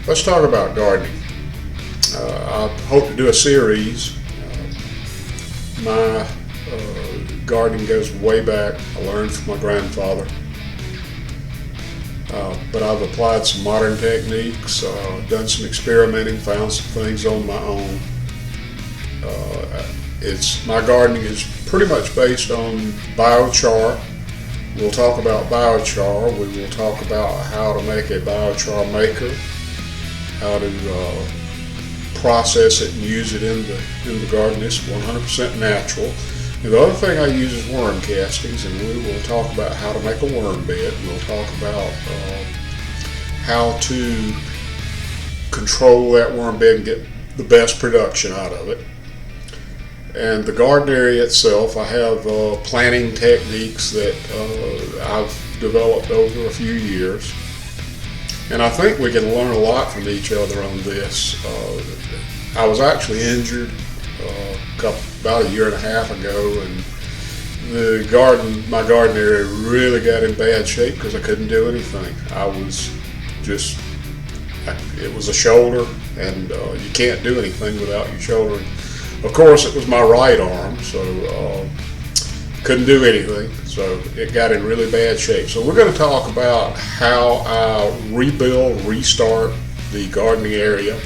Let's talk about gardening. I hope to do a series. My gardening goes way back. I learned from my grandfather. But I've applied some modern techniques, done some experimenting, found some things on my own. My gardening is pretty much based on biochar. We'll talk about biochar. We will talk about how to make a biochar maker, how to process it and use it in the garden. It's 100% natural. And the other thing I use is worm castings, and we will talk about how to make a worm bed. We'll talk about how to control that worm bed and get the best production out of it. And the garden area itself, I have planting techniques that I've developed over a few years. And I think we can learn a lot from each other on this. I was actually injured about a year and a half ago, and my garden area really got in bad shape because I couldn't do anything. It was a shoulder, and you can't do anything without your shoulder. Of course, it was my right arm, so couldn't do anything. So it got in really bad shape. So we're going to talk about how I restart the gardening area.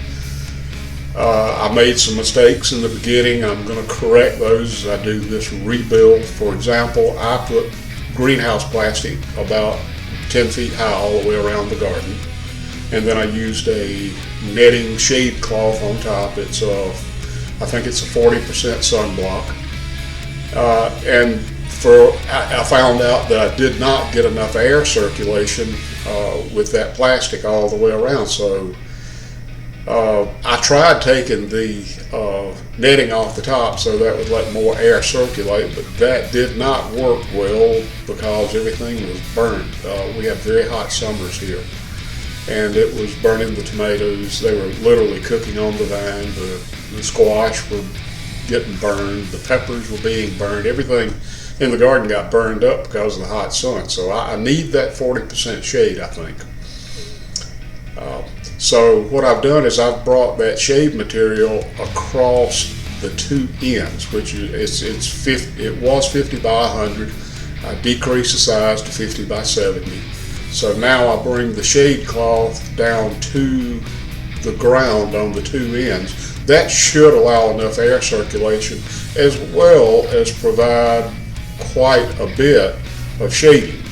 I made some mistakes in the beginning. I'm going to correct those as I do this rebuild. For example, I put greenhouse plastic about 10 feet high all the way around the garden. And then I used a netting shade cloth on top. I think it's a 40% sunblock. I found out that I did not get enough air circulation with that plastic all the way around. So I tried taking the netting off the top so that would let more air circulate, but that did not work well because everything was burnt. We have very hot summers here, and it was burning the tomatoes. They were literally cooking on the vine. The squash were getting burned. The peppers were being burned. Everything in the garden got burned up because of the hot sun. So I need that 40% shade, I think. So what I've done is I've brought that shade material across the two ends, which it was 50 by 100. I decreased the size to 50 by 70. So now I bring the shade cloth down to the ground on the two ends. That should allow enough air circulation as well as provide quite a bit of shading.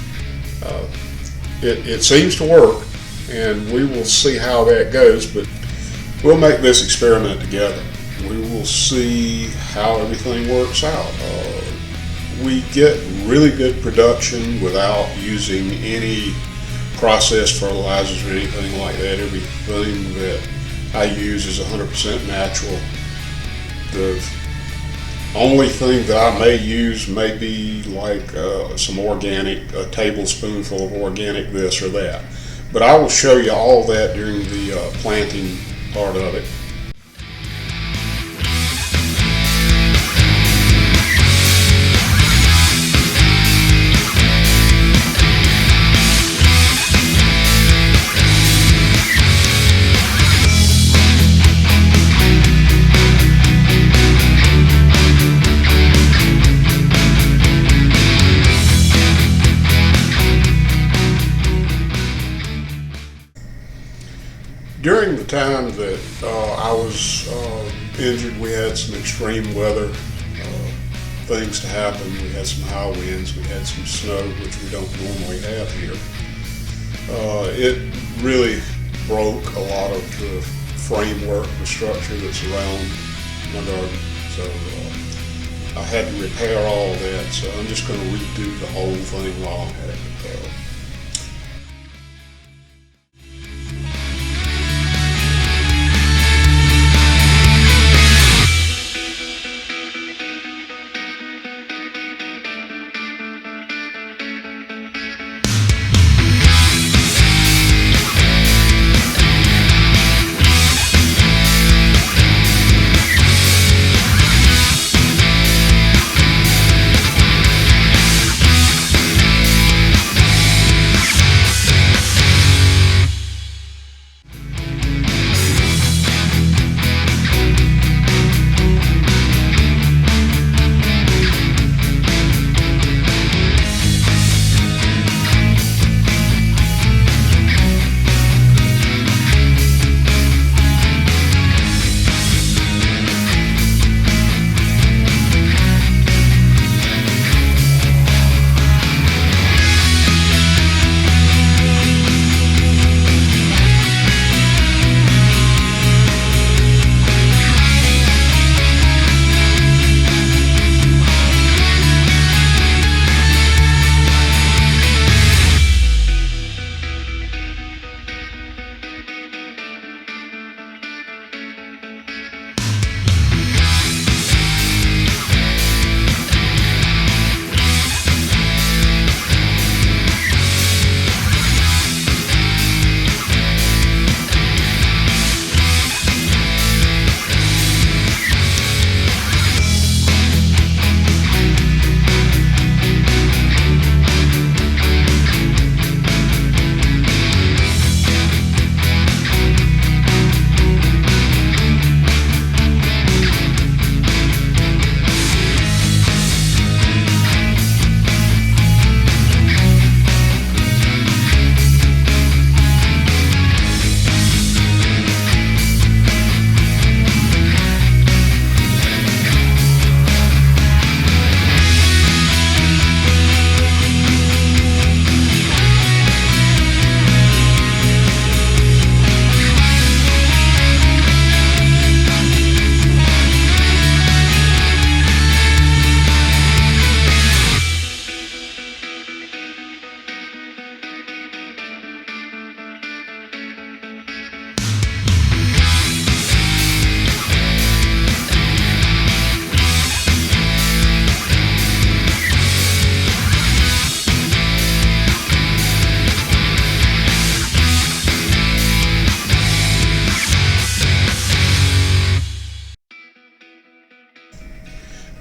It seems to work, and we will see how that goes, but we'll make this experiment together. We will see how everything works out. We get really good production without using any processed fertilizers or anything like that. Everything that I use is 100% natural. The only thing that I may use may be like some organic, a tablespoonful of organic this or that. But I will show you all that during the planting part of it. During the time that I was injured, we had some extreme weather things to happen. We had some high winds, we had some snow, which we don't normally have here. It really broke a lot of the framework, the structure that's around my garden. So I had to repair all that, so I'm just going to redo the whole thing while I'm at it.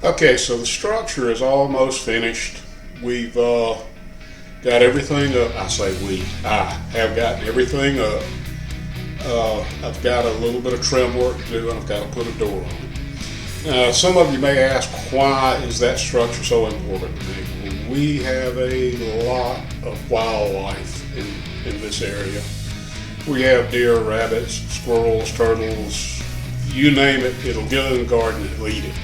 Okay, so the structure is almost finished. We've got everything up. I say we. I have gotten everything up. I've got a little bit of trim work to do, and I've got to put a door on it. Some of you may ask, why is that structure so important to me? Well, we have a lot of wildlife in this area. We have deer, rabbits, squirrels, turtles, you name it, it'll get in the garden and it'll eat it.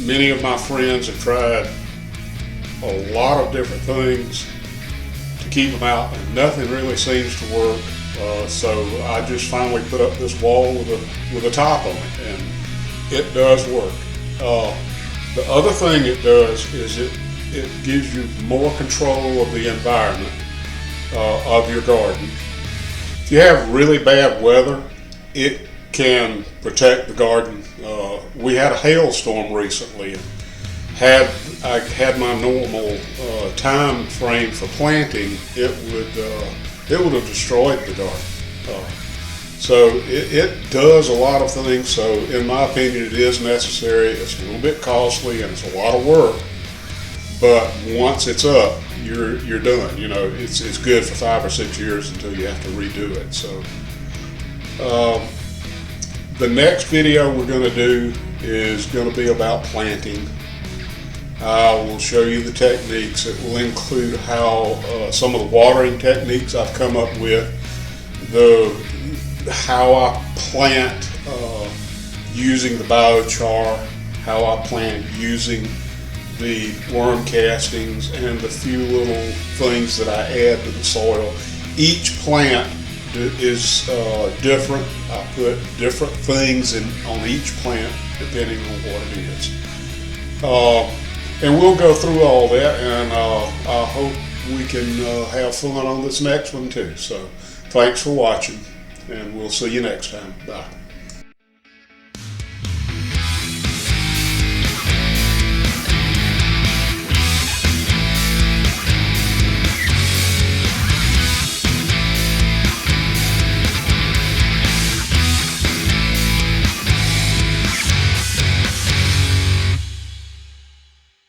Many of my friends have tried a lot of different things to keep them out, and nothing really seems to work. So I just finally put up this wall with a top on it, and it does work. The other thing it does is it gives you more control of the environment of your garden. If you have really bad weather, it can protect the garden. We had a hailstorm recently, and had I had my normal time frame for planting, it would have destroyed the garden. So it does a lot of things. So in my opinion, it is necessary. It's a little bit costly and it's a lot of work, but once it's up, you're done. You know, it's good for 5 or 6 years until you have to redo it. So the next video we're going to do is going to be about planting. I will show you the techniques. It will include how some of the watering techniques I've come up with, how I plant using the biochar, how I plant using the worm castings, and the few little things that I add to the soil. Each plant is different. I put different things on each plant depending on what it is. And we'll go through all that, and I hope we can have fun on this next one too. So thanks for watching, and we'll see you next time. Bye.